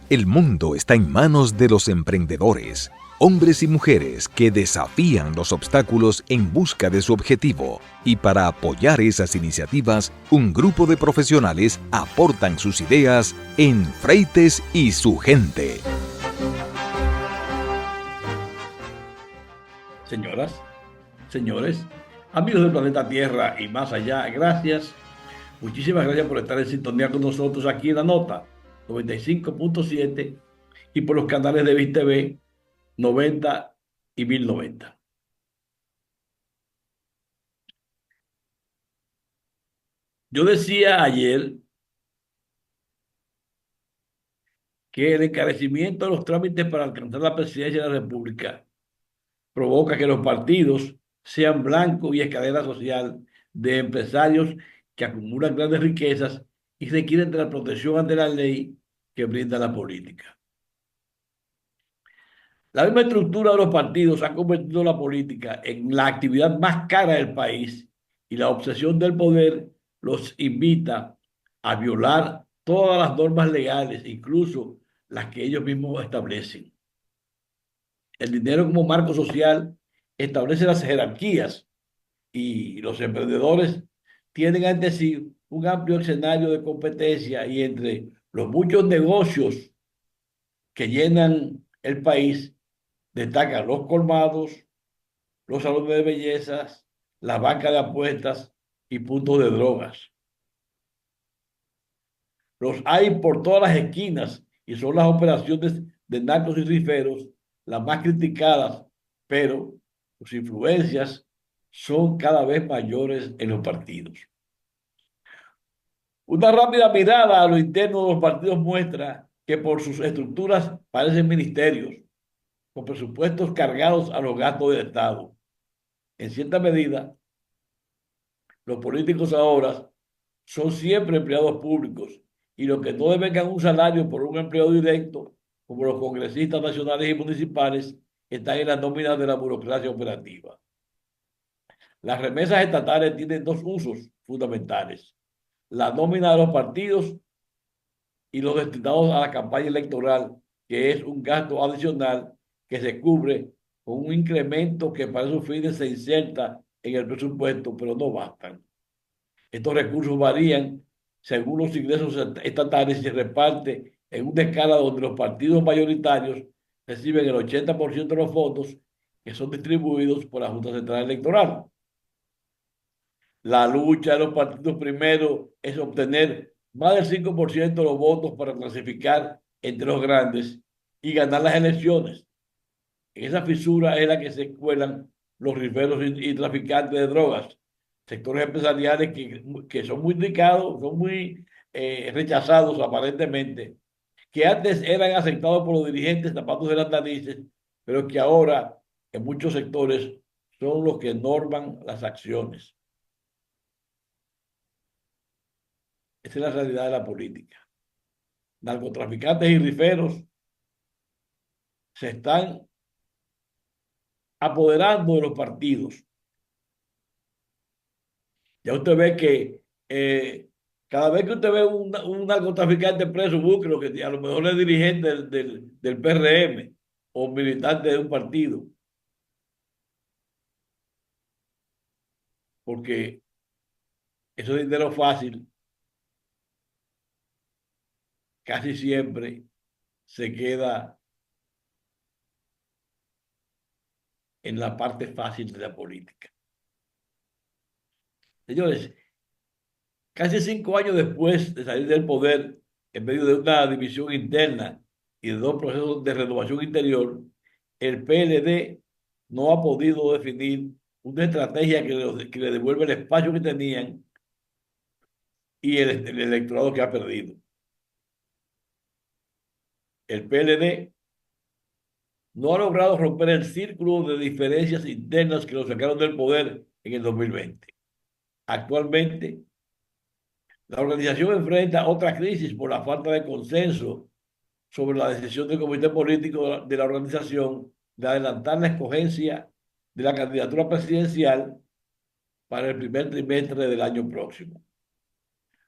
El mundo está en manos de los emprendedores, hombres y mujeres que desafían los obstáculos en busca de su objetivo. Y para apoyar esas iniciativas, un grupo de profesionales aportan sus ideas en Freites y su gente. Señoras, señores, amigos del planeta Tierra y más allá, gracias. Muchísimas gracias por estar en sintonía con nosotros aquí en La Nota 95.7 y por los canales de VIS TV 90 y 1090. Yo decía ayer que el encarecimiento de los trámites para alcanzar la presidencia de la República provoca que los partidos sean blanco y escalera social de empresarios que acumulan grandes riquezas y requieren de la protección ante la ley que brinda la política. La misma estructura de los partidos ha convertido la política en la actividad más cara del país y la obsesión del poder los invita a violar todas las normas legales, incluso las que ellos mismos establecen. El dinero como marco social establece las jerarquías y los emprendedores tienen ante sí un amplio escenario de competencia y entre los muchos negocios que llenan el país destacan los colmados, los salones de bellezas, las bancas de apuestas y puntos de drogas. Los hay por todas las esquinas y son las operaciones de narcos y riferos las más criticadas, pero sus influencias son cada vez mayores en los partidos. Una rápida mirada a lo interno de los partidos muestra que por sus estructuras parecen ministerios, con presupuestos cargados a los gastos del Estado. En cierta medida, los políticos ahora son siempre empleados públicos y los que no devengan un salario por un empleo directo, como los congresistas nacionales y municipales, están en las nóminas de la burocracia operativa. Las remesas estatales tienen dos usos fundamentales: la nómina de los partidos y los destinados a la campaña electoral, que es un gasto adicional que se cubre con un incremento que para esos fines se inserta en el presupuesto, pero no bastan. Estos recursos varían según los ingresos estatales y se reparte en una escala donde los partidos mayoritarios reciben el 80% de los fondos que son distribuidos por la Junta Central Electoral. La lucha de los partidos primero es obtener más del 5% de los votos para clasificar entre los grandes y ganar las elecciones. En esa fisura es la que se cuelan los riferos y traficantes de drogas, sectores empresariales que son muy criticados, son muy rechazados aparentemente, que antes eran aceptados por los dirigentes tapándose las narices, pero que ahora en muchos sectores son los que norman las acciones. Esa es la realidad de la política. Narcotraficantes y riferos se están apoderando de los partidos. Ya usted ve que cada vez que usted ve un narcotraficante preso, búsquelo, que a lo mejor es dirigente del PRM o militante de un partido, porque ese dinero fácil casi siempre se queda en la parte fácil de la política. Señores, casi 5 años después de salir del poder, en medio de una división interna y de dos procesos de renovación interior, el PLD no ha podido definir una estrategia que le devuelva el espacio que tenían y el electorado que ha perdido. El PLD no ha logrado romper el círculo de diferencias internas que lo sacaron del poder en el 2020. Actualmente, la organización enfrenta otra crisis por la falta de consenso sobre la decisión del comité político de la organización de adelantar la escogencia de la candidatura presidencial para el primer trimestre del año próximo.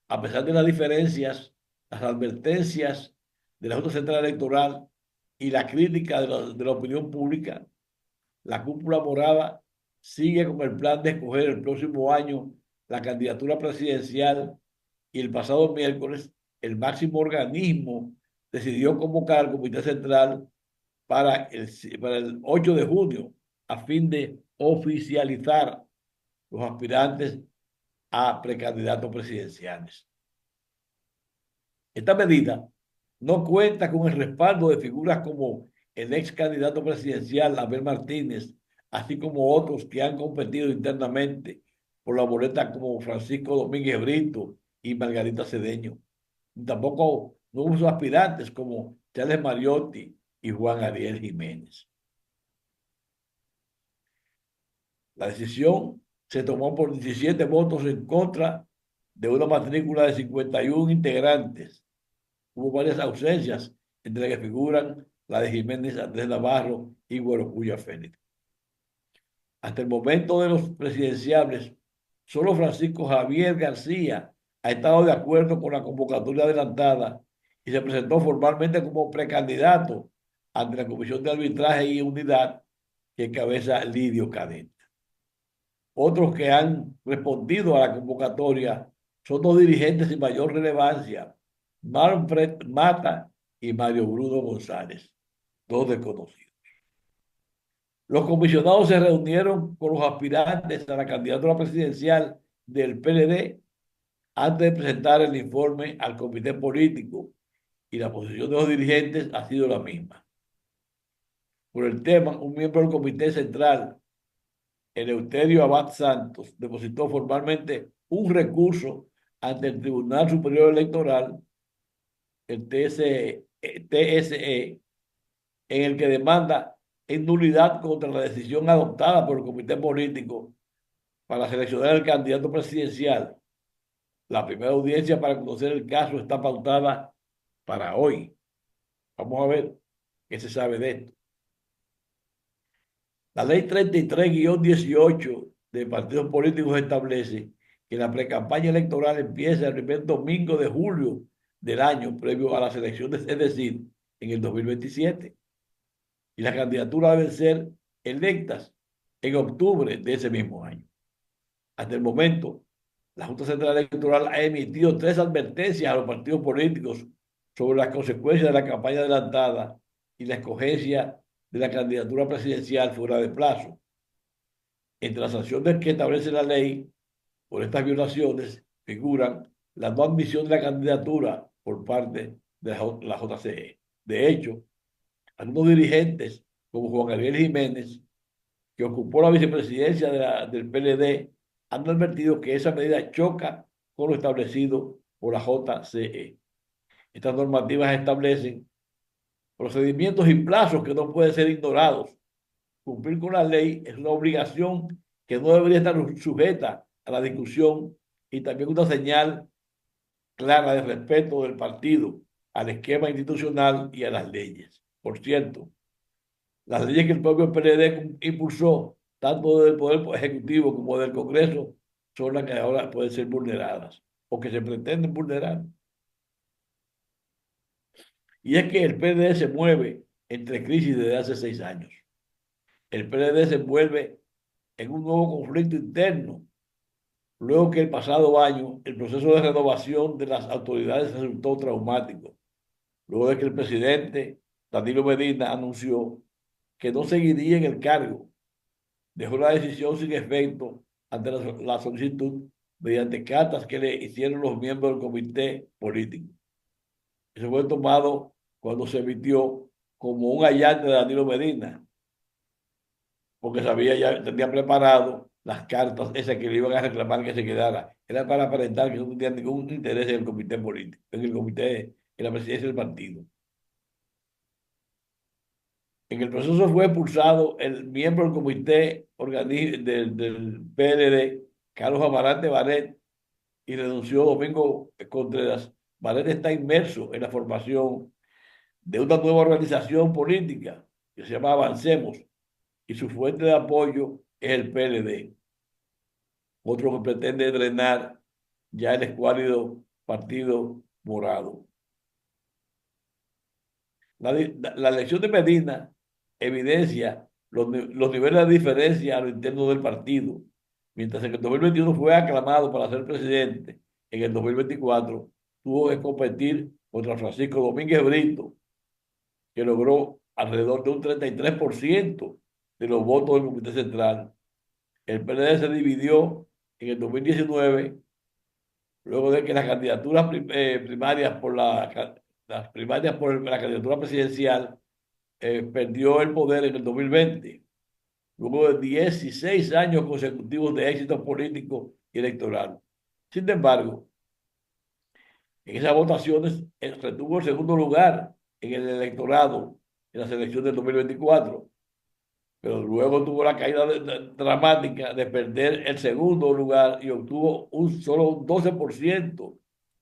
A pesar de las diferencias, las advertencias de la Junta Central Electoral y la crítica de la opinión pública, la cúpula morada sigue con el plan de escoger el próximo año la candidatura presidencial y el pasado miércoles el máximo organismo decidió convocar al Comité Central para el 8 de junio a fin de oficializar los aspirantes a precandidatos presidenciales. Esta medida no cuenta con el respaldo de figuras como el ex candidato presidencial Abel Martínez, así como otros que han competido internamente por la boleta como Francisco Domínguez Brito y Margarita Cedeño. Tampoco no hubo aspirantes como Charles Mariotti y Juan Ariel Jiménez. La decisión se tomó por 17 votos en contra de una matrícula de 51 integrantes. Hubo varias ausencias, entre las que figuran la de Jiménez Andrés Navarro y Guarocuya Félix. Hasta el momento de los presidenciables, solo Francisco Javier García ha estado de acuerdo con la convocatoria adelantada y se presentó formalmente como precandidato ante la Comisión de Arbitraje y Unidad que encabeza Lidio Cadena. Otros que han respondido a la convocatoria son dos dirigentes de mayor relevancia, Manfred Mata y Mario Bruno González, dos desconocidos. Los comisionados se reunieron con los aspirantes a la candidatura presidencial del PLD antes de presentar el informe al comité político y la posición de los dirigentes ha sido la misma. Por el tema, un miembro del comité central, Eleuterio Abad Santos, depositó formalmente un recurso ante el Tribunal Superior Electoral, el TSE, en el que demanda en nulidad contra la decisión adoptada por el comité político para seleccionar el candidato presidencial. La primera audiencia para conocer el caso está pautada para hoy. Vamos a ver qué se sabe de esto. La ley 33-18 de partidos políticos establece que la precampaña electoral empieza el primer domingo de julio del año previo a las elecciones, es decir, en el 2027. Y las candidaturas deben ser electas en octubre de ese mismo año. Hasta el momento, la Junta Central Electoral ha emitido 3 advertencias a los partidos políticos sobre las consecuencias de la campaña adelantada y la escogencia de la candidatura presidencial fuera de plazo. Entre las sanciones que establece la ley por estas violaciones figuran la no admisión de la candidatura por parte de la JCE. De hecho, algunos dirigentes, como Juan Ariel Jiménez, que ocupó la vicepresidencia del PLD, han advertido que esa medida choca con lo establecido por la JCE. Estas normativas establecen procedimientos y plazos que no pueden ser ignorados. Cumplir con la ley es una obligación que no debería estar sujeta a la discusión y también una señal clara de respeto del partido al esquema institucional y a las leyes. Por cierto, las leyes que el propio PLD impulsó, tanto del Poder Ejecutivo como del Congreso, son las que ahora pueden ser vulneradas o que se pretenden vulnerar. Y es que el PLD se mueve entre crisis desde hace 6 años. El PLD se envuelve en un nuevo conflicto interno, luego que el pasado año el proceso de renovación de las autoridades resultó traumático, luego de que el presidente Danilo Medina anunció que no seguiría en el cargo, dejó la decisión sin efecto ante la solicitud mediante cartas que le hicieron los miembros del comité político. Eso fue tomado cuando se emitió como un allante de Danilo Medina, porque ya tenía preparado las cartas esas que le iban a reclamar que se quedara. Era para aparentar que no tenía ningún interés en el comité político, en la presidencia del partido. En el proceso fue expulsado el miembro del comité del PLD, Carlos Amarante Baret, y renunció Domingo Contreras. Baret está inmerso en la formación de una nueva organización política que se llama Avancemos, y su fuente de apoyo es el PLD. Otro que pretende drenar ya el escuálido partido morado. La elección de Medina evidencia los niveles de diferencia a lo interno del partido. Mientras en el 2021 fue aclamado para ser presidente, en el 2024 tuvo que competir contra Francisco Domínguez Brito, que logró alrededor de un 33% de los votos del Comité Central. El PLD se dividió en el 2019, luego de que las candidaturas primarias por las primarias por la candidatura presidencial perdió el poder en el 2020, luego de 16 años consecutivos de éxito político y electoral. Sin embargo, en esas votaciones retuvo el segundo lugar en el electorado en las elecciones del 2024, pero luego tuvo la caída dramática de perder el segundo lugar y obtuvo solo un 12%,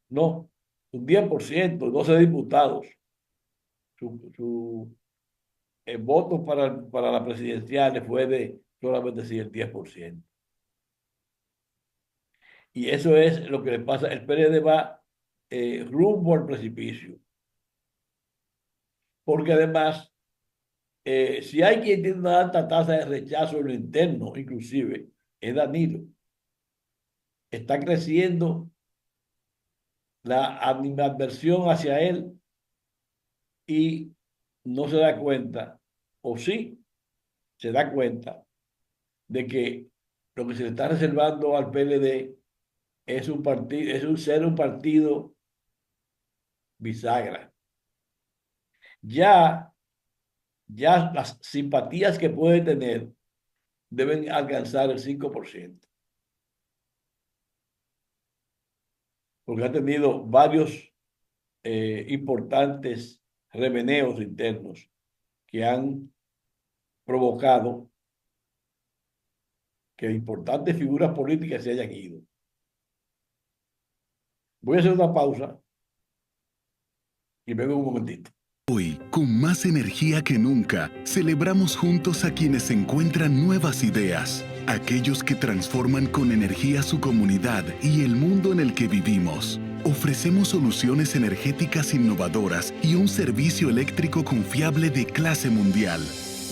no, un 10%, 12 diputados. Su voto para la presidencial fue de solamente sí, el 10%. Y eso es lo que le pasa. El PLD va rumbo al precipicio. Porque además, si hay quien tiene una alta tasa de rechazo en lo interno, inclusive, es Danilo. Está creciendo la animadversión hacia él y no se da cuenta, o sí, se da cuenta de que lo que se le está reservando al PLD es un partido, ser un partido bisagra. Ya, ya las simpatías que puede tener deben alcanzar el 5%, porque ha tenido varios importantes remeneos internos que han provocado que importantes figuras políticas se hayan ido. Voy a hacer una pausa y vengo un momentito. Hoy, con más energía que nunca, celebramos juntos a quienes encuentran nuevas ideas, aquellos que transforman con energía su comunidad y el mundo en el que vivimos. Ofrecemos soluciones energéticas innovadoras y un servicio eléctrico confiable de clase mundial.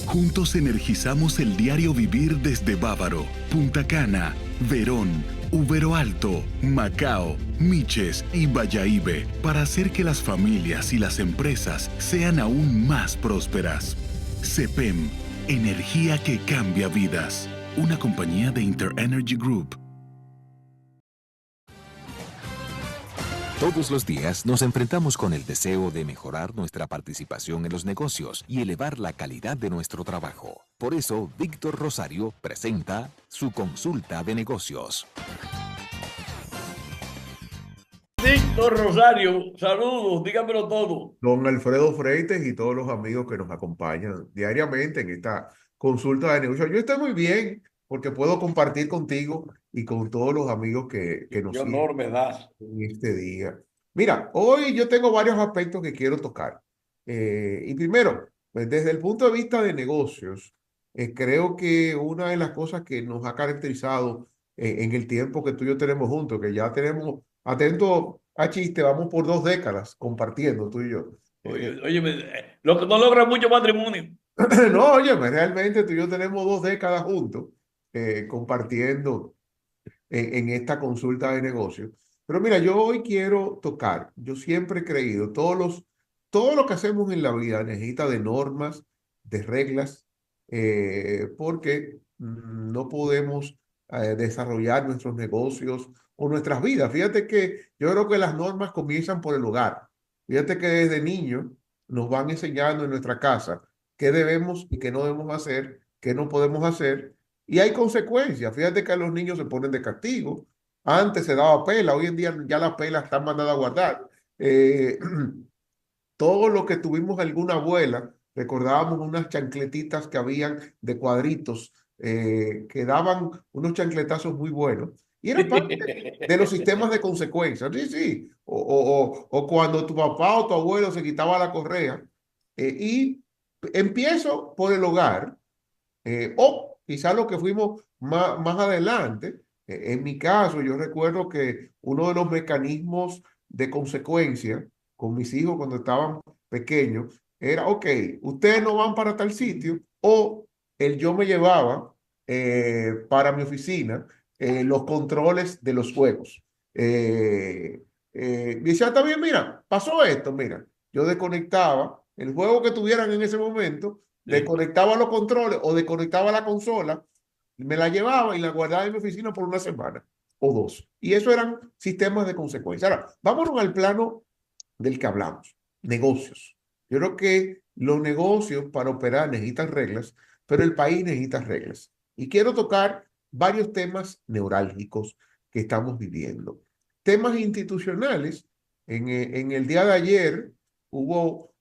Juntos energizamos el diario vivir desde Bávaro, Punta Cana, Verón, Ubero Alto, Macao, Miches y Bayahíbe para hacer que las familias y las empresas sean aún más prósperas. CEPEM, energía que cambia vidas. Una compañía de InterEnergy Group. Todos los días nos enfrentamos con el deseo de mejorar nuestra participación en los negocios y elevar la calidad de nuestro trabajo. Por eso, Víctor Rosario presenta su consulta de negocios. Víctor Rosario, saludos, dígamelo todo. Don Alfredo Freites y todos los amigos que nos acompañan diariamente en esta consulta de negocios. Yo estoy muy bien porque puedo compartir contigo y con todos los amigos que nos Qué honor me das. en este día. Mira, hoy yo tengo varios aspectos que quiero tocar. Y primero, pues desde el punto de vista de negocios, creo que una de las cosas que nos ha caracterizado en el tiempo que tú y yo tenemos juntos, que ya tenemos, atento a chiste, vamos por 2 décadas compartiendo tú y yo. Oye, lo que no logra mucho matrimonio. No, oye, realmente tú y yo tenemos 2 décadas juntos compartiendo en esta consulta de negocios. Pero mira, yo hoy quiero tocar, yo siempre he creído, todo lo que hacemos en la vida necesita de normas, de reglas, porque no podemos desarrollar nuestros negocios o nuestras vidas. Fíjate que yo creo que las normas comienzan por el hogar. Fíjate que desde niños nos van enseñando en nuestra casa qué debemos y qué no debemos hacer, qué no podemos hacer. Y hay consecuencias. Fíjate que a los niños se ponen de castigo. Antes se daba pela, hoy en día ya las pelas están mandadas a guardar. Eh, Todo lo que tuvimos alguna abuela, recordábamos unas chancletitas que habían de cuadritos que daban unos chancletazos muy buenos. Y era parte de los sistemas de consecuencias. Sí, sí. O cuando tu papá o tu abuelo se quitaba la correa. Y empiezo por el hogar o quizás lo que fuimos más adelante. En mi caso, yo recuerdo que uno de los mecanismos de consecuencia con mis hijos cuando estaban pequeños era, ok, ustedes no van para tal sitio, o el yo me llevaba para mi oficina los controles de los juegos. Decía, está bien, mira, pasó esto, mira, yo desconectaba el juego que tuvieran en ese momento, Sí. desconectaba los controles o desconectaba la consola, me la llevaba y la guardaba en mi oficina por una semana o dos. Y eso eran sistemas de consecuencia. Ahora, vámonos al plano del que hablamos, negocios. Yo creo que los negocios para operar necesitan reglas, pero el país necesita reglas. Y quiero tocar varios temas neurálgicos que estamos viviendo. Temas institucionales. En el día de ayer hubo,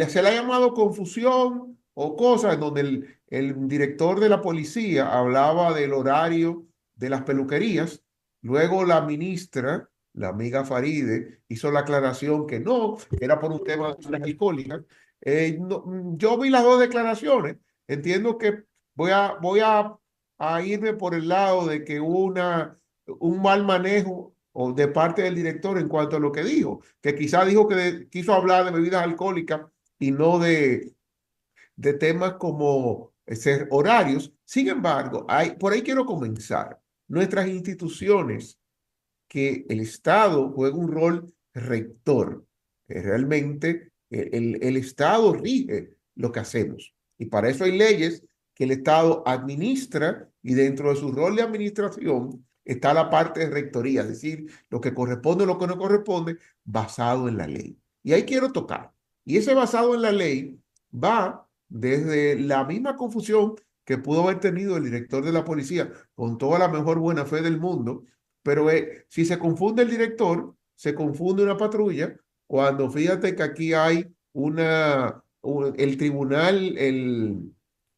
se le ha llamado confusión o cosas donde el director de la policía hablaba del horario de las peluquerías. Luego la ministra, la amiga Faride, hizo la aclaración que no, que era por un tema de las alcohólicas. Yo vi las dos declaraciones. Entiendo que voy a irme por el lado de que hubo un mal manejo o de parte del director en cuanto a lo que dijo, que quizá dijo que quiso hablar de bebidas alcohólicas y no de temas como ser horarios. Sin embargo, por ahí quiero comenzar. Nuestras instituciones, que el Estado juega un rol rector. Realmente el Estado rige lo que hacemos. Y para eso hay leyes que el Estado administra y dentro de su rol de administración está la parte de rectoría, es decir, lo que corresponde o lo que no corresponde basado en la ley. Y ahí quiero tocar. Y ese basado en la ley va desde la misma confusión que pudo haber tenido el director de la policía con toda la mejor buena fe del mundo, pero si se confunde el director, se confunde una patrulla, cuando fíjate que aquí hay el tribunal,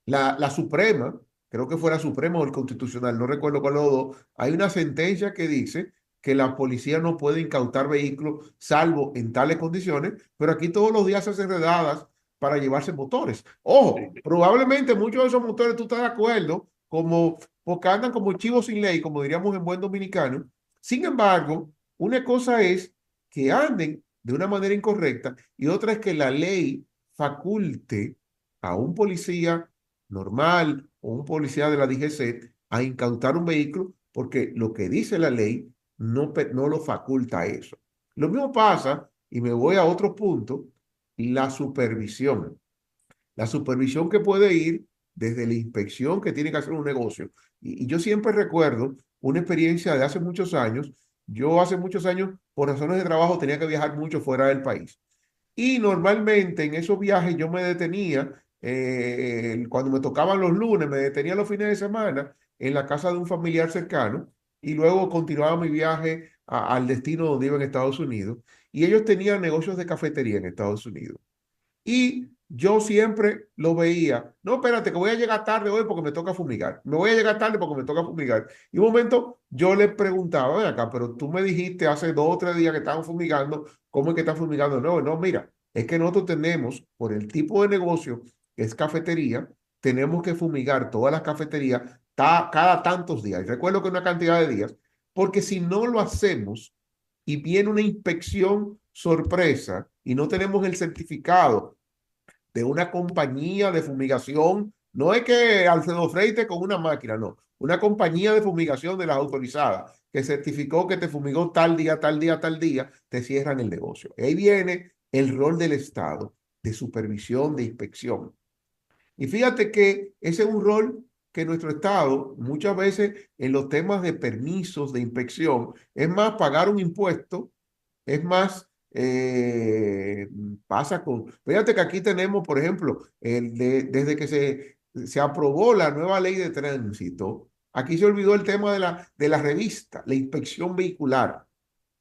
la Suprema, creo que fue la Suprema o el Constitucional, no recuerdo cuál de los dos, hay una sentencia que dice que la policía no puede incautar vehículos salvo en tales condiciones, pero aquí todos los días se hacen redadas para llevarse motores. Ojo, probablemente muchos de esos motores tú estás de acuerdo, porque andan como chivos sin ley, como diríamos en buen dominicano. Sin embargo, una cosa es que anden de una manera incorrecta y otra es que la ley faculte a un policía normal o un policía de la DGC a incautar un vehículo porque lo que dice la ley no lo faculta a eso. Lo mismo pasa, y me voy a otro punto, la supervisión. La supervisión que puede ir desde la inspección que tiene que hacer un negocio. Y yo siempre recuerdo una experiencia de hace muchos años. Yo hace muchos años, por razones de trabajo, tenía que viajar mucho fuera del país. Y normalmente en esos viajes yo me detenía, cuando me tocaban los lunes, me detenía los fines de semana en la casa de un familiar cercano y luego continuaba mi viaje al destino donde iba en Estados Unidos. Y ellos tenían negocios de cafetería en Estados Unidos. Y yo siempre lo veía, no, espérate, que voy a llegar tarde hoy porque me toca fumigar. Me voy a llegar tarde porque me toca fumigar. Y un momento yo le preguntaba, ven acá, pero tú me dijiste hace 2 o 3 días que estaban fumigando, ¿cómo es que están fumigando? No, no, mira, es que nosotros tenemos, por el tipo de negocio que es cafetería, tenemos que fumigar todas las cafeterías cada tantos días. Y recuerdo que una cantidad de días, porque si no lo hacemos y viene una inspección sorpresa y no tenemos el certificado de una compañía de fumigación, no es que Alfredo Freite con una máquina, no, una compañía de fumigación de las autorizadas que certificó que te fumigó tal día, tal día, tal día, te cierran el negocio. Ahí viene el rol del Estado de supervisión, de inspección. Y fíjate que ese es un rol que nuestro Estado muchas veces en los temas de permisos, de inspección, es más pagar un impuesto, es más, pasa con... Fíjate que aquí tenemos, por ejemplo, desde que se aprobó la nueva ley de tránsito, aquí se olvidó el tema de la revista, la inspección vehicular.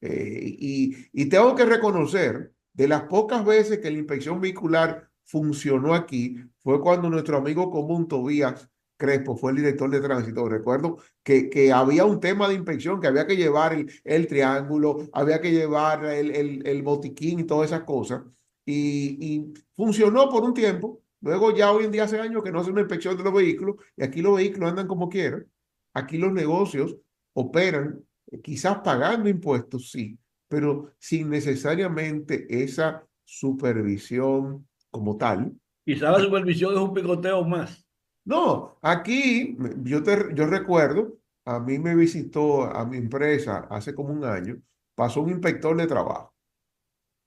Y tengo que reconocer, de las pocas veces que la inspección vehicular funcionó aquí, fue cuando nuestro amigo común Tobías Crespo fue el director de tránsito. Recuerdo que había un tema de inspección, que había que llevar el triángulo, había que llevar el botiquín y todas esas cosas. Y funcionó por un tiempo. Luego ya hoy en día hace años que no hace una inspección de los vehículos y aquí los vehículos andan como quieran. Aquí los negocios operan quizás pagando impuestos, sí, pero sin necesariamente esa supervisión como tal. Quizá la supervisión es un picoteo más. No, aquí yo recuerdo, a mí me visitó a mi empresa hace como un año, pasó un inspector de trabajo,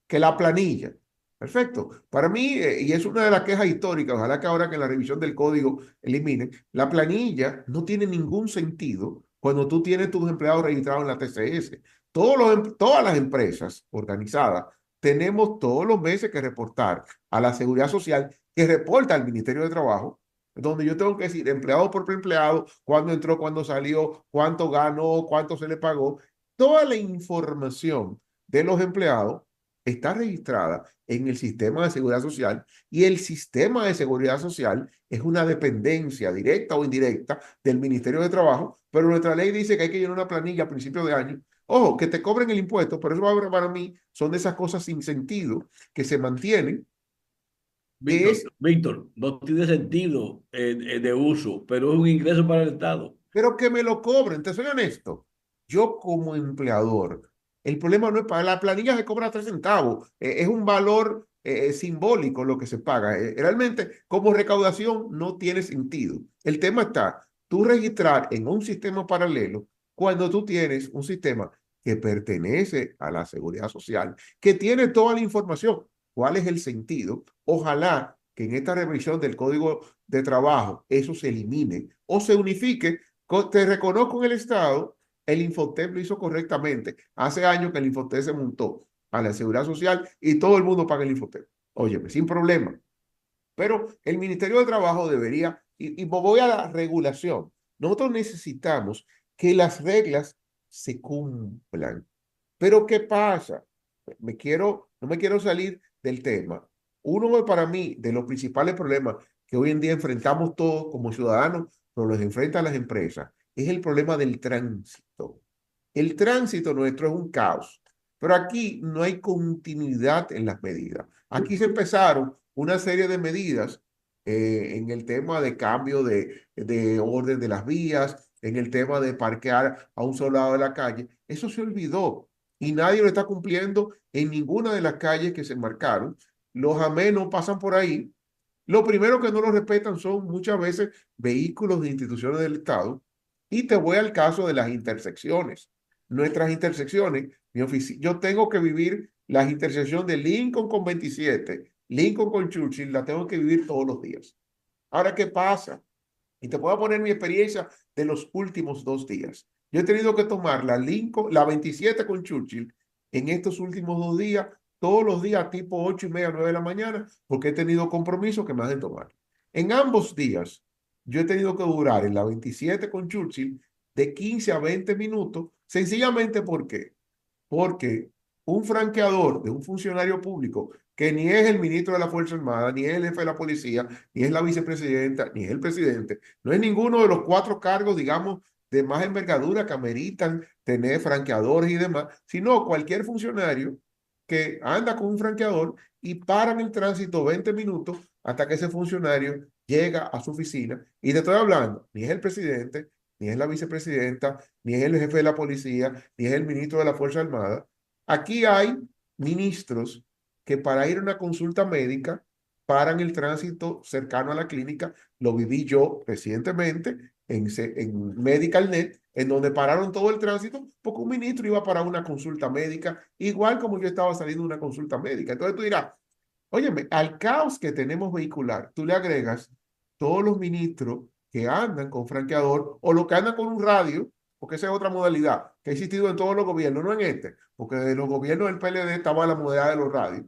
que la planilla, perfecto, para mí, y es una de las quejas históricas, ojalá que ahora que en la revisión del código eliminen, la planilla no tiene ningún sentido cuando tú tienes tus empleados registrados en la TCS. Todas las empresas organizadas tenemos todos los meses que reportar a la Seguridad Social, que reporta al Ministerio de Trabajo, donde yo tengo que decir empleado por empleado, cuándo entró, cuándo salió, cuánto ganó, cuánto se le pagó. Toda la información de los empleados está registrada en el sistema de seguridad social, y el sistema de seguridad social es una dependencia directa o indirecta del Ministerio de Trabajo, pero nuestra ley dice que hay que llenar una planilla a principio de año. Ojo, que te cobren el impuesto, pero eso para mí son de esas cosas sin sentido que se mantienen, que es, Víctor, no tiene sentido de uso, pero es un ingreso para el Estado. pero que me lo cobren. Te soy honesto, yo como empleador, el problema no es para la planilla, se cobra 3 centavos, es un valor simbólico lo que se paga. Realmente como recaudación no tiene sentido. El tema está, tú registrar en un sistema paralelo cuando tú tienes un sistema que pertenece a la seguridad social, que tiene toda la información. ¿Cuál es el sentido? Ojalá que en esta revisión del Código de Trabajo eso se elimine o se unifique. Te reconozco en el Estado, el Infotep lo hizo correctamente. Hace años que el Infotep se montó a la Seguridad Social y todo el mundo paga el Infotep. Óyeme, sin problema. Pero el Ministerio de Trabajo debería, y voy a la regulación, nosotros necesitamos que las reglas se cumplan. Pero ¿qué pasa? No me quiero salir del tema. Uno para mí de los principales problemas que hoy en día enfrentamos todos como ciudadanos, pero los enfrentan las empresas, es el problema del tránsito. El tránsito nuestro es un caos, pero aquí no hay continuidad en las medidas. Aquí se empezaron una serie de medidas en el tema de cambio de orden de las vías, en el tema de parquear a un solo lado de la calle. Eso se olvidó y nadie lo está cumpliendo en ninguna de las calles que se marcaron. Los AME no pasan por ahí. Lo primero que no lo respetan son muchas veces vehículos de instituciones del Estado. Y te voy al caso de las intersecciones. Nuestras intersecciones, yo tengo que vivir las intersecciones de Lincoln con 27, Lincoln con Churchill, la tengo que vivir todos los días. Ahora, ¿qué pasa? Y te puedo poner mi experiencia de los últimos 2 días. Yo he tenido que tomar la Lincoln, la 27 con Churchill en estos últimos 2 días, todos los días tipo 8:30, 9 de la mañana, porque he tenido compromisos que me hacen tomar. En ambos días, yo he tenido que durar en la 27 con Churchill de 15 a 20 minutos, sencillamente porque un franqueador de un funcionario público que ni es el ministro de la Fuerza Armada, ni es el jefe de la policía, ni es la vicepresidenta, ni es el presidente, no es ninguno de los 4 cargos, digamos, de más envergadura que ameritan tener franqueadores y demás, sino cualquier funcionario que anda con un franqueador y paran el tránsito 20 minutos hasta que ese funcionario llega a su oficina. Y te estoy hablando, ni es el presidente, ni es la vicepresidenta, ni es el jefe de la policía, ni es el ministro de la Fuerza Armada. Aquí hay ministros que para ir a una consulta médica paran el tránsito cercano a la clínica. Lo viví yo recientemente en MedicalNet, en donde pararon todo el tránsito porque un ministro iba para una consulta médica, igual como yo estaba saliendo de una consulta médica. Entonces tú dirás, óyeme, al caos que tenemos vehicular, tú le agregas todos los ministros que andan con franqueador o los que andan con un radio, porque esa es otra modalidad que ha existido en todos los gobiernos, no en este, porque de los gobiernos del PLD estaba la modalidad de los radios,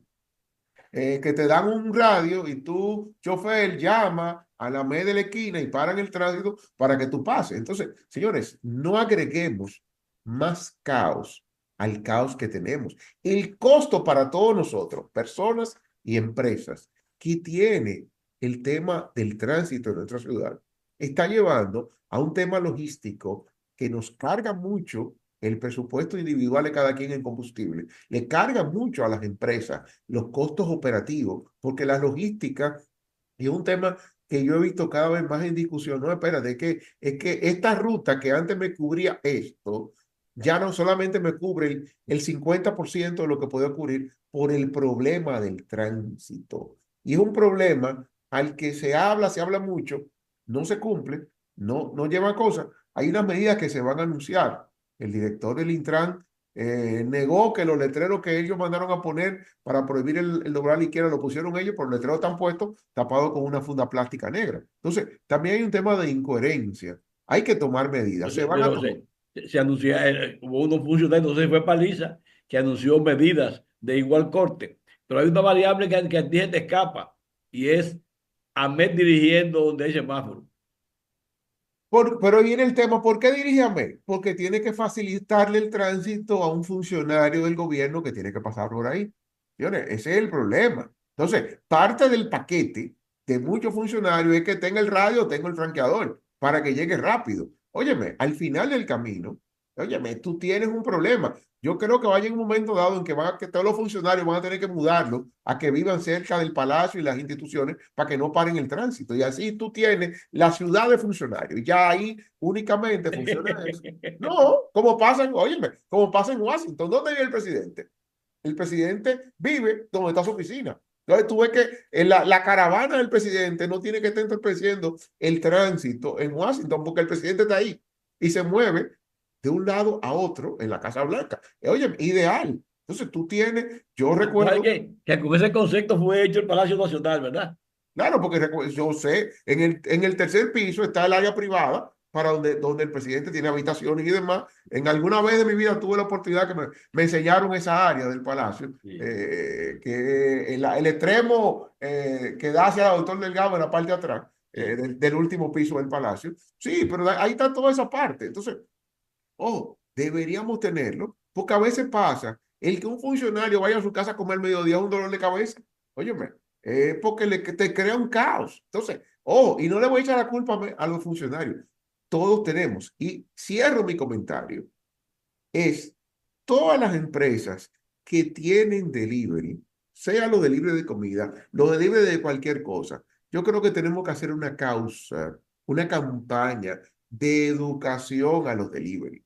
que te dan un radio y tú, chofer, llama a la media de la esquina y paran el tránsito para que tú pases. Entonces, señores, no agreguemos más caos al caos que tenemos. El costo para todos nosotros, personas y empresas, que tiene el tema del tránsito en nuestra ciudad, está llevando a un tema logístico que nos carga mucho el presupuesto individual de cada quien en combustible, le carga mucho a las empresas los costos operativos, porque la logística es un tema que yo he visto cada vez más en discusión. No, espérate, es que esta ruta que antes me cubría esto, ya no solamente me cubre el 50% de lo que podía cubrir por el problema del tránsito. Y es un problema al que se habla mucho, no se cumple, no lleva cosas. Hay unas medidas que se van a anunciar. El director del Intran negó que los letreros que ellos mandaron a poner para prohibir el doblar a la izquierda lo pusieron ellos, pero los letreros están puestos tapados con una funda plástica negra. Entonces, también hay un tema de incoherencia. Hay que tomar medidas. Se van a Pero tomar. se anunció, hubo unos funcionarios, entonces fue Paliza, que anunció medidas de igual corte. Pero hay una variable que a ti se te escapa, y es Ahmed dirigiendo donde hay semáforo. Pero viene el tema, ¿por qué dirige a Amé? Porque tiene que facilitarle el tránsito a un funcionario del gobierno que tiene que pasar por ahí. Señores, ese es el problema. Entonces, parte del paquete de muchos funcionarios es que tenga el radio, tenga el franqueador, para que llegue rápido. Óyeme, al final del camino, óyeme, tú tienes un problema. Yo creo que va a llegar un momento dado en que todos los funcionarios van a tener que mudarlo a que vivan cerca del palacio y las instituciones para que no paren el tránsito. Y así tú tienes la ciudad de funcionarios. Y ya ahí únicamente funciona eso. No, como pasa en Washington. ¿Dónde vive el presidente? El presidente vive donde está su oficina. Entonces tú ves que la caravana del presidente no tiene que estar entorpeciendo el tránsito en Washington porque el presidente está ahí y se mueve de un lado a otro en la Casa Blanca. Oye, ideal. Entonces tú tienes, yo ¿Sabes recuerdo, qué? Que con ese concepto fue hecho el Palacio Nacional, ¿verdad? claro, porque yo sé, en el tercer piso está el área privada para donde el presidente tiene habitaciones y demás. En alguna vez de mi vida tuve la oportunidad que me enseñaron esa área del palacio, Sí. que el extremo que da hacia el doctor Delgado en la parte de atrás, Sí. del último piso del palacio. Sí, pero ahí está toda esa parte. Entonces, deberíamos tenerlo, porque a veces pasa, el que un funcionario vaya a su casa a comer al mediodía es un dolor de cabeza. Óyeme, porque te crea un caos. Entonces, y no le voy a echar la culpa a los funcionarios. Todos tenemos, y cierro mi comentario, es todas las empresas que tienen delivery, sea lo delivery de comida, lo delivery de cualquier cosa. Yo creo que tenemos que hacer una causa, una campaña de educación a los delivery.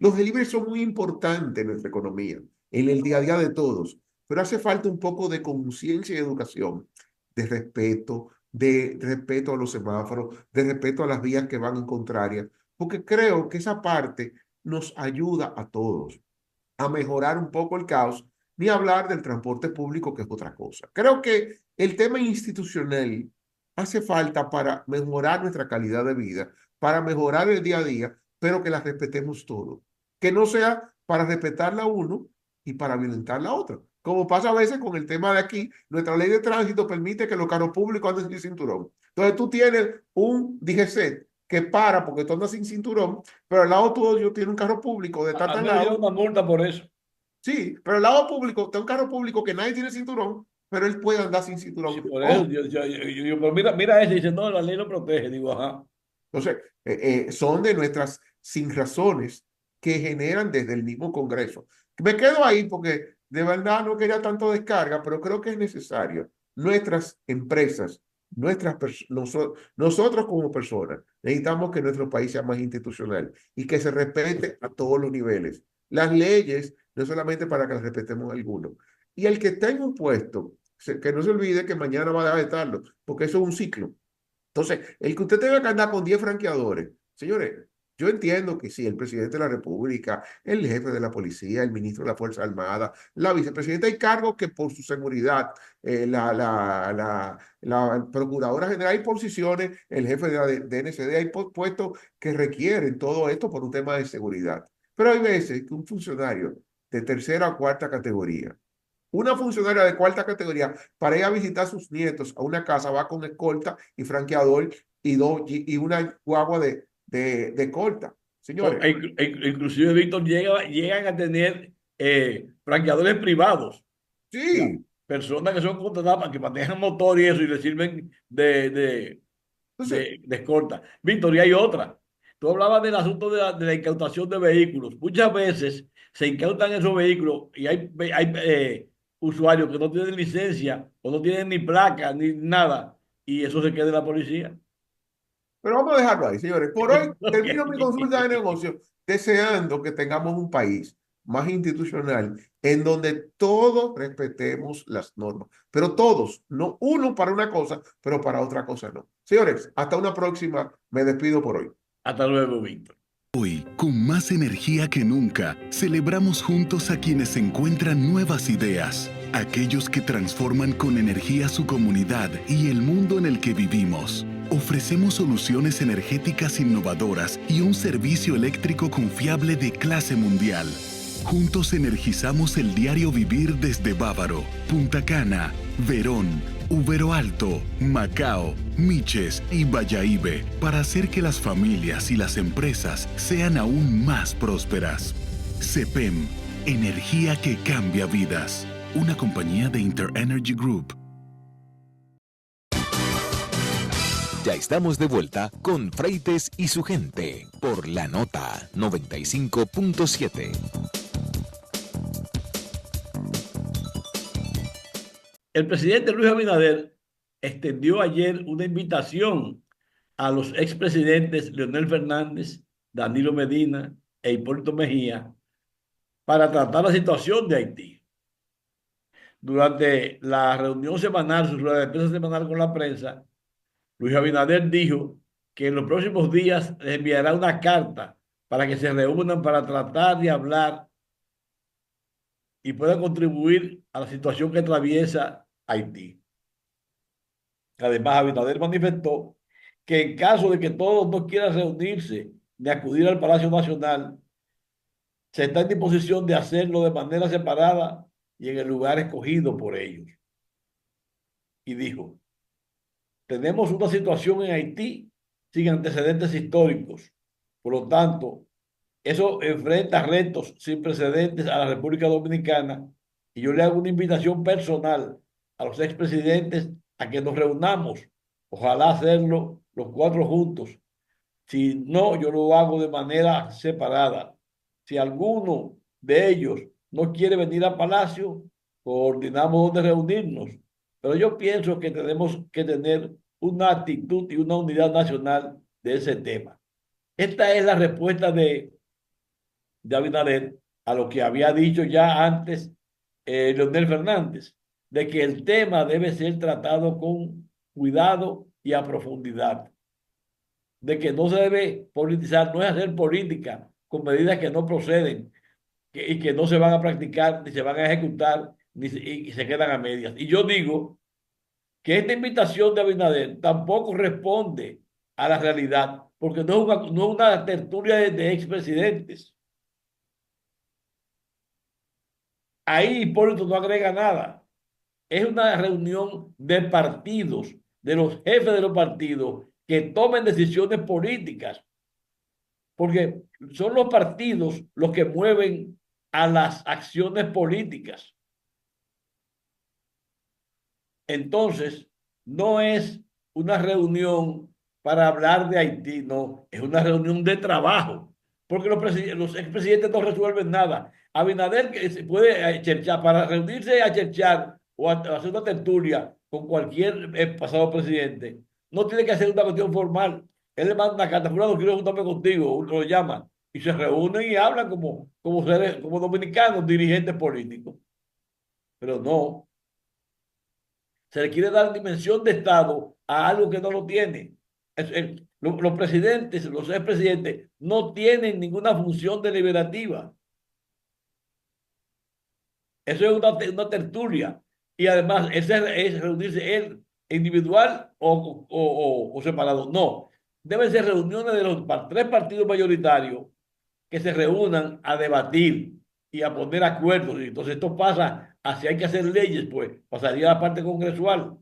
Los deliveries son muy importantes en nuestra economía, en el día a día de todos, pero hace falta un poco de conciencia y educación, de respeto a los semáforos, de respeto a las vías que van en contraria, porque creo que esa parte nos ayuda a todos a mejorar un poco el caos, ni hablar del transporte público, que es otra cosa. Creo que el tema institucional hace falta para mejorar nuestra calidad de vida, para mejorar el día a día, pero que la respetemos todos. Que no sea para respetarla uno y para violentarla a otro. Como pasa a veces con el tema de aquí, nuestra ley de tránsito permite que los carros públicos anden sin cinturón. Entonces tú tienes un DGC que para porque tú andas sin cinturón, pero al lado tuyo tiene un carro público de tal A mí me dieron lado. una multa por eso. Sí, pero al lado público está un carro público que nadie tiene cinturón, pero él puede andar sin Sí, cinturón. por eso pero mira ese, dice, no, la ley lo protege. Digo, ajá. Entonces, son de nuestras sin razones que generan desde el mismo Congreso. Me quedo ahí porque de verdad no quería tanto descarga, pero creo que es necesario. Nuestras empresas, nosotros como personas, necesitamos que nuestro país sea más institucional y que se respete a todos los niveles. Las leyes, no solamente para que las respetemos algunos. Y el que tenga un puesto, que no se olvide que mañana va a dejar de estarlo, porque eso es un ciclo. Entonces, el que usted tenga que andar con 10 franqueadores, señores, yo entiendo que sí, el presidente de la República, el jefe de la policía, el ministro de la Fuerza Armada, la vicepresidenta, hay cargos que por su seguridad, la procuradora general, hay posiciones, el jefe de la DNCD, hay puestos que requieren todo esto por un tema de seguridad. Pero hay veces que un funcionario de tercera o cuarta categoría, una funcionaria de cuarta categoría, para ir a visitar a sus nietos a una casa, va con escolta y franqueador y una guagua de escolta. Señores, Inclusive, Víctor, llegan a tener franqueadores privados. O sea, sí. personas que son contratadas para que manejan motor y eso y le sirven Entonces, de escolta. Víctor, y hay otra. Tú hablabas del asunto de la incautación de vehículos. Muchas veces se incautan esos vehículos y hay usuarios que no tienen licencia o no tienen ni placa ni nada y eso se queda en la policía. pero vamos a dejarlo ahí, señores. Por hoy Ok. termino mi consulta de negocio deseando que tengamos un país más institucional, en donde todos respetemos las normas, pero todos, no uno para una cosa, pero para otra cosa no. Señores, hasta una próxima. Me despido por hoy. Hasta luego, Víctor. Hoy, con más energía que nunca, celebramos juntos a quienes encuentran nuevas ideas, aquellos que transforman con energía su comunidad y el mundo en el que vivimos. Ofrecemos soluciones energéticas innovadoras y un servicio eléctrico confiable de clase mundial. Juntos energizamos el diario vivir desde Bávaro, Punta Cana, Verón, Ubero Alto, Macao, Miches y Bayahíbe para hacer que las familias y las empresas sean aún más prósperas. CEPEM, energía que cambia vidas. Una compañía de InterEnergy Group. Ya estamos de vuelta con Freites y su gente por la Nota 95.7. El presidente Luis Abinader extendió ayer una invitación a los expresidentes Leonel Fernández, Danilo Medina e Hipólito Mejía para tratar la situación de Haití. Durante la reunión semanal, su rueda de prensa semanal con la prensa, Luis Abinader dijo que en los próximos días les enviará una carta para que se reúnan para tratar de hablar y puedan contribuir a la situación que atraviesa Haití. Además, Abinader manifestó que en caso de que todos no quieran reunirse ni acudir al Palacio Nacional, se está en disposición de hacerlo de manera separada y en el lugar escogido por ellos. Y dijo: tenemos una situación en Haití sin antecedentes históricos. Por lo tanto, eso enfrenta retos sin precedentes a la República Dominicana y yo le hago una invitación personal a los expresidentes a que nos reunamos. Ojalá hacerlo los cuatro juntos. Si no, yo lo hago de manera separada. Si alguno de ellos no quiere venir al Palacio, coordinamos dónde reunirnos. Pero yo pienso que tenemos que tener una actitud y una unidad nacional de ese tema. Esta es la respuesta de Abinader a lo que había dicho ya antes Leonel Fernández, de que el tema debe ser tratado con cuidado y a profundidad, de que no se debe politizar, no es hacer política con medidas que no proceden y que no se van a practicar, ni se van a ejecutar, y se quedan a medias. Y yo digo que esta invitación de Abinader tampoco responde a la realidad, porque no es una tertulia de expresidentes. Ahí Hipólito no agrega nada. Es una reunión de partidos, de los jefes de los partidos, que tomen decisiones políticas, porque son los partidos los que mueven a las acciones políticas. Entonces, no es una reunión para hablar de Haití, no, es una reunión de trabajo, porque los expresidentes no resuelven nada. Abinader que se puede cherchar, para reunirse a cherchar o a hacer una tertulia con cualquier pasado presidente, no tiene que hacer una cuestión formal. Él le manda una carta: fulano, quiero juntarme contigo, uno lo llama y se reúnen y hablan como dominicanos, dirigentes políticos. Pero no, se le quiere dar dimensión de Estado a algo que no lo tiene. Los presidentes, los expresidentes, no tienen ninguna función deliberativa. Eso es una tertulia. Y además, ese es reunirse él individual o separado. No, deben ser reuniones de los tres partidos mayoritarios que se reúnan a debatir y a poner acuerdos. Y entonces esto pasa a si hay que hacer leyes, pues pasaría a la parte congresual.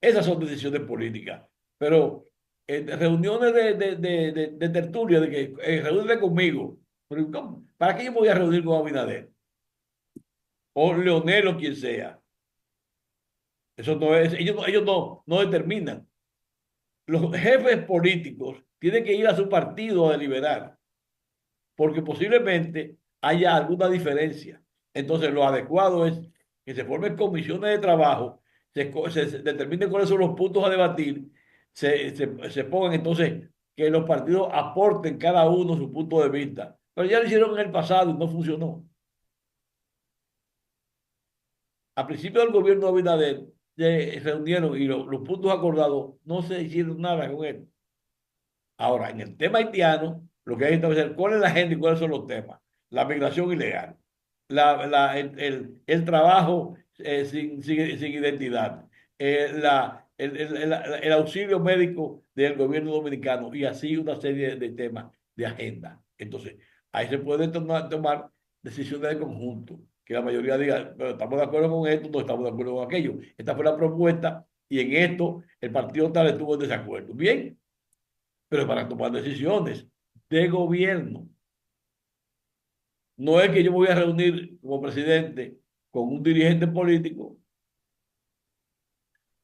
Esas son decisiones políticas. Pero reuniones de tertulia, de que reúnete conmigo. Pero, ¿para qué yo me voy a reunir con Abinader? O Leonel o quien sea. Eso no es, ellos no determinan. Los jefes políticos tienen que ir a su partido a deliberar, porque posiblemente haya alguna diferencia. Entonces, lo adecuado es que se formen comisiones de trabajo, se determinen cuáles son los puntos a debatir, se pongan entonces que los partidos aporten cada uno su punto de vista. Pero ya lo hicieron en el pasado y no funcionó. A principio del gobierno de Abinader se reunieron y los puntos acordados no se hicieron nada con él. Ahora, en el tema haitiano, lo que hay que establecer cuál es la agenda y cuáles son los temas. La migración ilegal, el trabajo sin identidad, el auxilio médico del gobierno dominicano y así una serie de temas de agenda. Entonces, ahí se pueden tomar decisiones de conjunto, que la mayoría diga, "Pero estamos de acuerdo con esto, no estamos de acuerdo con aquello. Esta fue la propuesta y en esto el partido tal estuvo en desacuerdo. Bien, pero para tomar decisiones de gobierno. No es que yo me voy a reunir como presidente con un dirigente político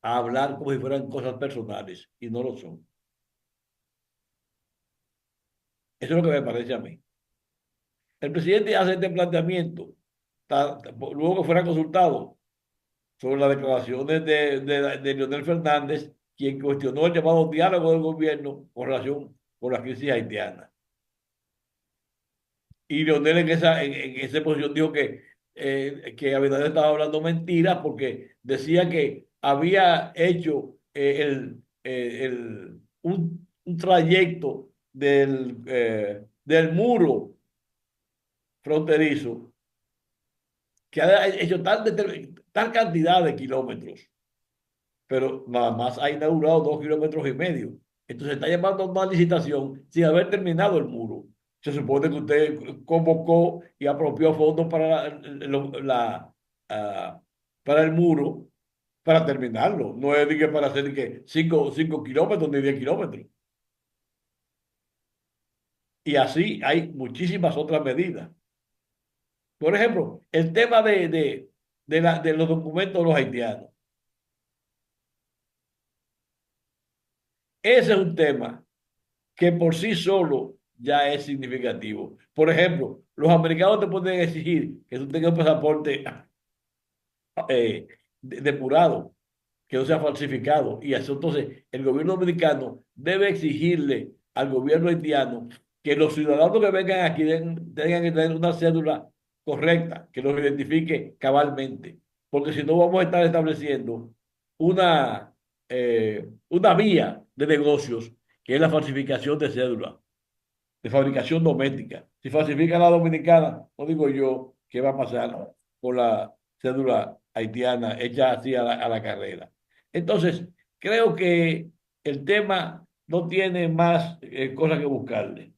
a hablar como si fueran cosas personales y no lo son. Eso es lo que me parece a mí. El presidente hace este planteamiento, luego que fuera consultado sobre las declaraciones de Leonel Fernández, quien cuestionó el llamado diálogo del gobierno con relación con la crisis haitiana. Y Leonel en esa posición dijo que Abinader estaba hablando mentiras porque decía que había hecho un trayecto del muro fronterizo que ha hecho tal cantidad de kilómetros, pero nada más ha inaugurado 2,5 kilómetros. Entonces está llamando a una licitación sin haber terminado el muro. Se supone que usted convocó y apropió fondos ah, para el muro para terminarlo. No es de que para hacer de que 5 kilómetros ni 10 kilómetros. Y así hay muchísimas otras medidas. Por ejemplo, el tema de los documentos de los haitianos. Ese es un tema que por sí solo ya es significativo. Por ejemplo, los americanos te pueden exigir que tú tengas un pasaporte depurado, que no sea falsificado. Y eso, entonces, el gobierno dominicano debe exigirle al gobierno haitiano que los ciudadanos que vengan aquí tengan que tener una cédula correcta, que los identifique cabalmente. Porque si no, vamos a estar estableciendo una vía de negocios que es la falsificación de cédula, de fabricación doméstica. Si falsifican la dominicana, no digo yo qué va a pasar con la cédula haitiana hecha así a la carrera. Entonces, creo que el tema no tiene más cosas que buscarle.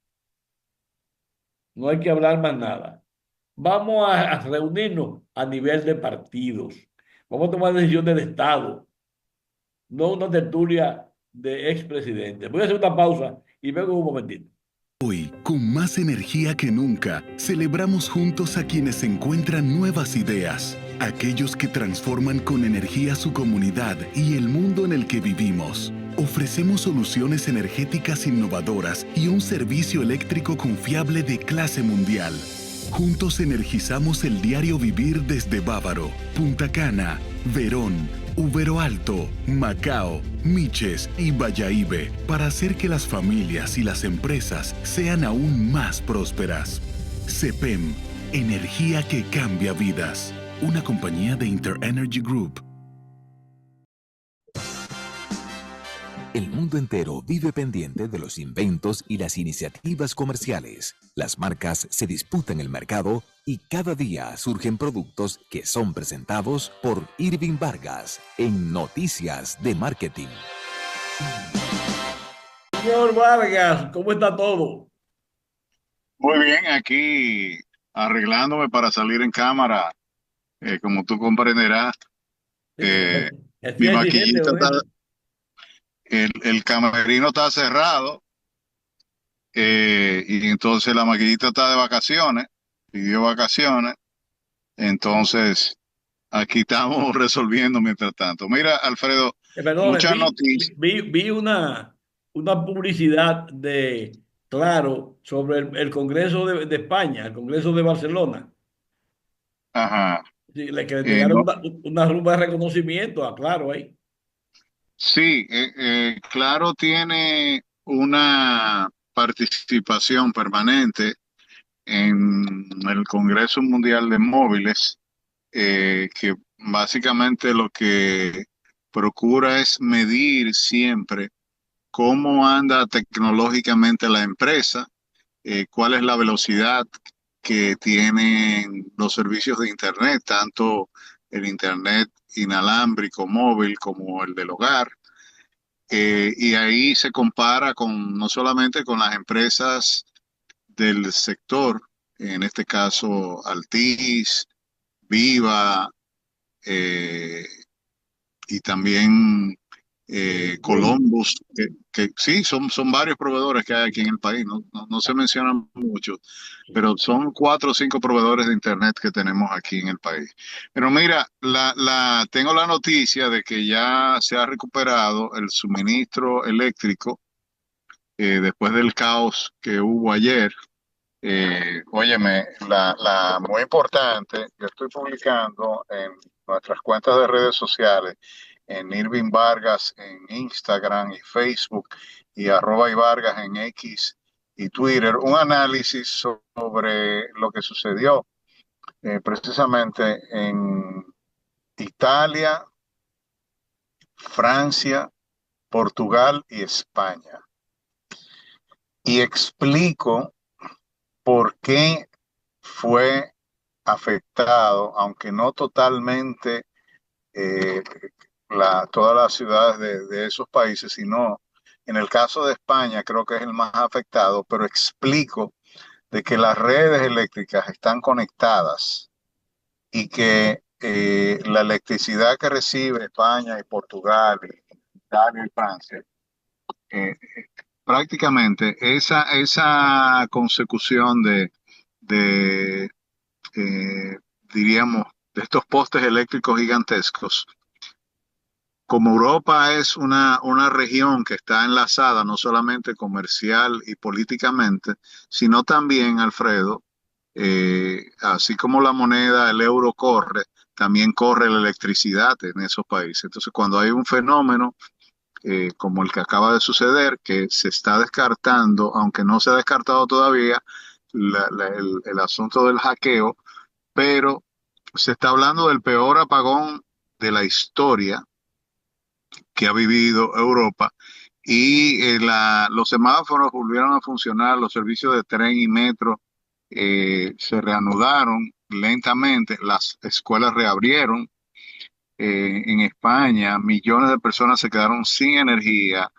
No hay que hablar más nada. Vamos a reunirnos a nivel de partidos. Vamos a tomar decisiones de Estado, no una tertulia de expresidentes. Voy a hacer una pausa y vengo un momentito. Hoy, con más energía que nunca, celebramos juntos a quienes encuentran nuevas ideas, aquellos que transforman con energía su comunidad y el mundo en el que vivimos. Ofrecemos soluciones energéticas innovadoras y un servicio eléctrico confiable de clase mundial. Juntos energizamos el diario vivir desde Bávaro, Punta Cana, Verón, Ubero Alto, Macao, Miches y Bayahíbe para hacer que las familias y las empresas sean aún más prósperas. CEPEM, energía que cambia vidas. Una compañía de InterEnergy Group. El mundo entero vive pendiente de los inventos y las iniciativas comerciales. Las marcas se disputan el mercado y cada día surgen productos que son presentados por Irving Vargas en Noticias de Marketing. Señor Vargas, ¿cómo está todo? Muy bien, aquí arreglándome para salir en cámara. Como tú comprenderás, eh, Es mi accidente, maquillista bueno. el camerino está cerrado, y entonces la maquillista está de vacaciones, pidió vacaciones, entonces aquí estamos resolviendo mientras tanto. Mira, Alfredo, Perdón, muchas noticias. vi una publicidad de Claro sobre el Congreso de España, el Congreso de Barcelona. Ajá. Sí, que le entregaron No, una rumba de reconocimiento a Claro ahí. sí, claro, tiene una participación permanente en el Congreso Mundial de Móviles, que básicamente lo que procura es medir siempre cómo anda tecnológicamente la empresa, cuál es la velocidad que tienen los servicios de Internet, tanto el Internet inalámbrico móvil como el del hogar. Y ahí se compara con no solamente con las empresas del sector, en este caso Altiz, Viva, eh, y también Columbus, que sí, son varios proveedores que hay aquí en el país, no se mencionan muchos, pero son 4 o 5 proveedores de Internet que tenemos aquí en el país. Pero mira, tengo la noticia de que ya se ha recuperado el suministro eléctrico después del caos que hubo ayer. Óyeme, muy importante, yo estoy publicando en nuestras cuentas de redes sociales, en Irving Vargas en Instagram y Facebook y @ y Vargas en X y Twitter, un análisis sobre lo que sucedió precisamente en Italia, Francia, Portugal y España. Y explico por qué fue afectado, aunque no totalmente eh, todas las ciudades de esos países, sino en el caso de España creo que es el más afectado, pero explico de que las redes eléctricas están conectadas y que la electricidad que recibe España y Portugal, y Italia y Francia, eh, prácticamente esa consecución de eh, diríamos, de estos postes eléctricos gigantescos. Como Europa es una región que está enlazada no solamente comercial y políticamente, sino también, Alfredo, así como la moneda, el euro corre, también corre la electricidad en esos países. Entonces, cuando hay un fenómeno como el que acaba de suceder, que se está descartando, aunque no se ha descartado todavía, el asunto del hackeo, pero se está hablando del peor apagón de la historia que ha vivido Europa y los semáforos volvieron a funcionar, los servicios de tren y metro se reanudaron lentamente, las escuelas reabrieron. En España millones de personas se quedaron sin energía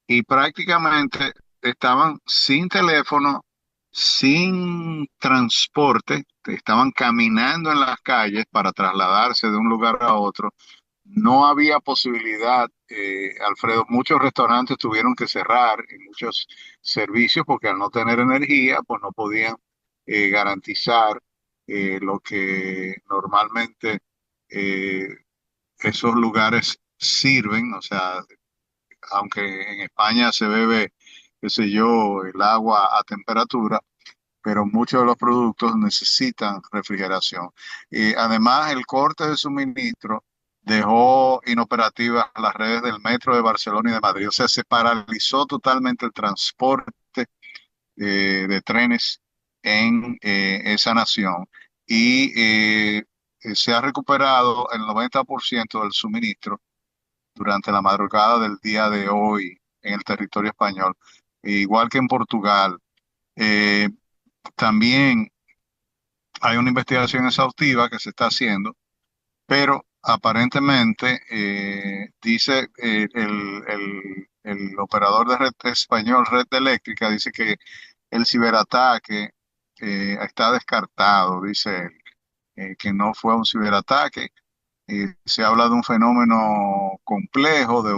y prácticamente estaban sin teléfono, sin transporte, estaban caminando en las calles para trasladarse de un lugar a otro. No había posibilidad, Alfredo, muchos restaurantes tuvieron que cerrar y muchos servicios porque al no tener energía, pues no podían garantizar lo que normalmente eh, esos lugares sirven, o sea, aunque en España se bebe, qué sé yo, el agua a temperatura, pero muchos de los productos necesitan refrigeración. Y además, el corte de suministro dejó inoperativas las redes del metro de Barcelona y de Madrid. O sea, se paralizó totalmente el transporte de trenes en esa nación. Y se ha recuperado el 90% del suministro durante la madrugada del día de hoy en el territorio español, igual que en Portugal. Eh, También hay una investigación exhaustiva que se está haciendo, pero aparentemente dice el operador de red español, Red Eléctrica, dice que el ciberataque está descartado, dice él, que no fue un ciberataque. Se habla de un fenómeno complejo, de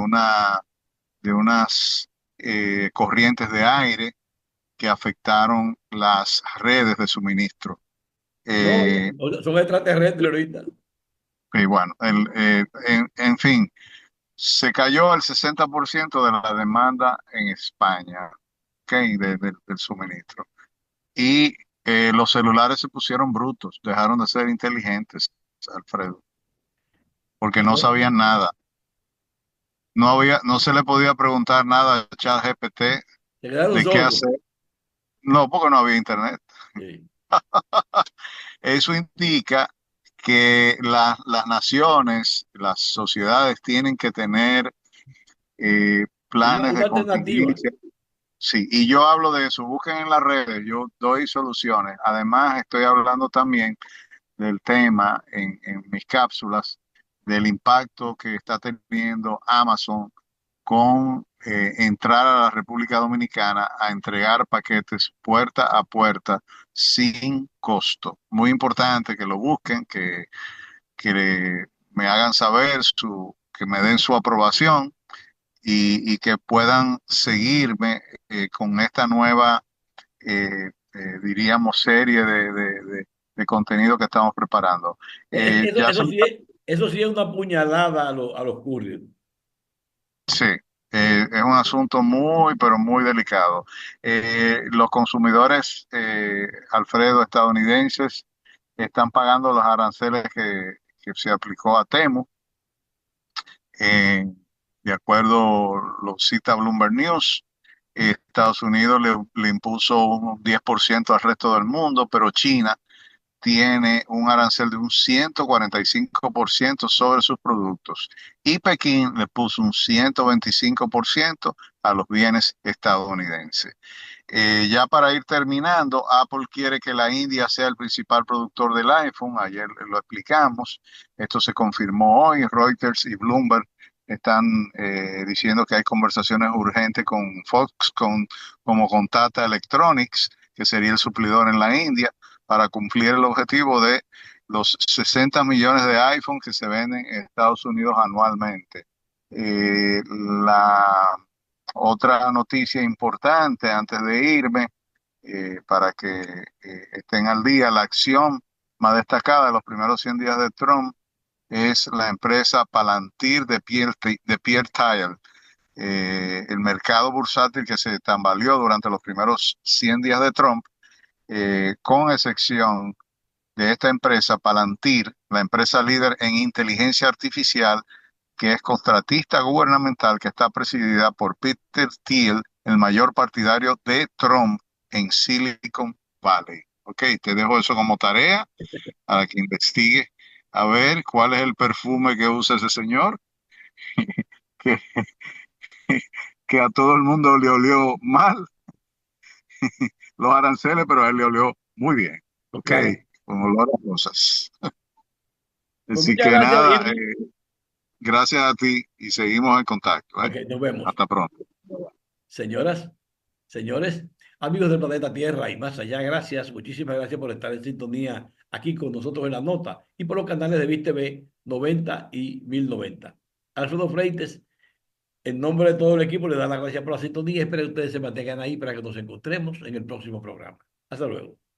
unas corrientes de aire que afectaron las redes de suministro. No, Eh, son extraterrestres ahorita. y bueno, en fin, se cayó el 60% de la demanda en España, ¿ok? Del suministro. Y los celulares se pusieron brutos, dejaron de ser inteligentes, Alfredo, porque no No, sabían nada. No se le podía preguntar nada a ChatGPT, Se quedaron de qué sordos. hacer. No, porque no había internet. Sí. Eso indica que las naciones, las sociedades tienen que tener planes Una de alternativa. contingencia. Sí, y yo hablo de eso, busquen en las redes, yo doy soluciones. Además, estoy hablando también del tema en mis cápsulas, del impacto que está teniendo Amazon con entrar a la República Dominicana a entregar paquetes puerta a puerta sin costo. Muy importante que lo busquen, me hagan saber que me den su aprobación y que puedan seguirme con esta nueva, diríamos, serie de contenido que estamos preparando. Ya se me Eso sí es una puñalada a los couriers. Sí, es un asunto muy, pero muy delicado. Los consumidores, Alfredo, estadounidenses, están pagando los aranceles que se aplicó a Temu. Eh, de acuerdo, lo cita Bloomberg News. Estados Unidos le impuso un 10% al resto del mundo, pero China tiene un arancel de un 145% sobre sus productos y Pekín le puso un 125% a los bienes estadounidenses. Ya para ir terminando, Apple quiere que la India sea el principal productor del iPhone. Ayer lo explicamos. Esto se confirmó hoy. Reuters y Bloomberg están diciendo que hay conversaciones urgentes con Foxconn como con Tata Electronics, que sería el suplidor en la India, para cumplir el objetivo de los 60 millones de iPhone que se venden en Estados Unidos anualmente. La otra noticia importante antes de irme, para que estén al día, la acción más destacada de los primeros 100 días de Trump es la empresa Palantir de Pierre Tile. El mercado bursátil que se tambaleó durante los primeros 100 días de Trump, con excepción de esta empresa Palantir, la empresa líder en inteligencia artificial, que es contratista gubernamental, que está presidida por Peter Thiel, el mayor partidario de Trump en Silicon Valley. Ok, te dejo eso como tarea para que investigue a ver cuál es el perfume que usa ese señor, que, que a todo el mundo le olió mal los aranceles, pero a él le olió muy bien. Ok, Claro. con olor a rosas. Pues Así muchas que gracias, nada, Irving. gracias a ti y seguimos en contacto. Ok, nos vemos. Hasta pronto. Señoras, señores, amigos del planeta Tierra y más allá, gracias, muchísimas gracias por estar en sintonía aquí con nosotros en La Nota y por los canales de VISTV 90 y 1090. Alfredo Freites, en nombre de todo el equipo, le da las gracias por la sintonía. Espero que ustedes se mantengan ahí para que nos encontremos en el próximo programa. Hasta luego.